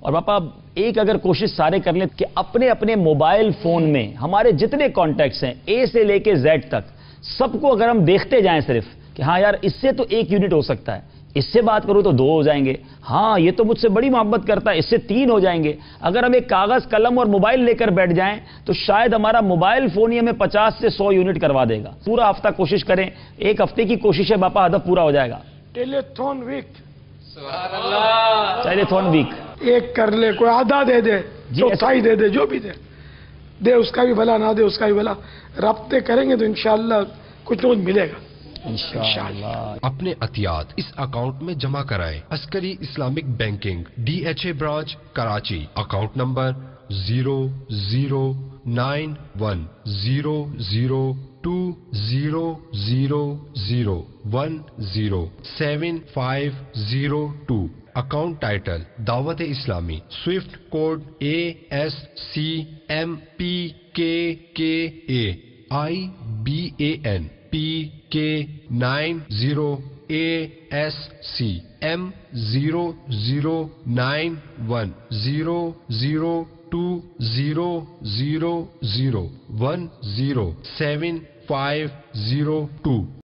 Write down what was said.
اور باپا ایک اگر کوشش سارے کر لیں کہ اپنے اپنے موبائل فون میں ہمارے جتنے کانٹیکٹس ہیں اے سے لے کے زیڈ تک سب کو اگر ہم دیکھتے جائیں صرف کہ ہاں یار اس سے تو 1 یونٹ ہو سکتا ہے، اس سے بات کروں تو 2 ہو جائیں گے، ہاں یہ تو مجھ سے بڑی محبت کرتا ہے اس سے 3 ہو جائیں گے. اگر ہم ایک کاغذ قلم اور موبائل لے کر بیٹھ جائیں تو شاید ہمارا موبائل فون ہی ہمیں 50 سے 100 یونٹ کروا دے گا. پورا ہفتہ کوشش کریں، 1 ہفتے کی کوشش ہے باپا، ہدف پورا ہو جائے گا. ٹیلیتھون ویک، سبحان اللہ، ٹیلیتھون ویک ایک کر لے، کوئی آدھا دے دے، چوتھائی دے دے، جو بھی دے اس کا بھی بھلا، نہ دے اس کا بھی بھلا. رابطے کریں گے تو انشاءاللہ کچھ نہ کچھ ملے گا انشاءاللہ. اپنے عطیات اس اکاؤنٹ میں جمع کرائیں. Askari Islamic banking, DHA branch Karachi. Account number 009110000107502. Account title Dawat Islami. Swift code ASCMPKKA IBAN PK90ASC M00910020000107502.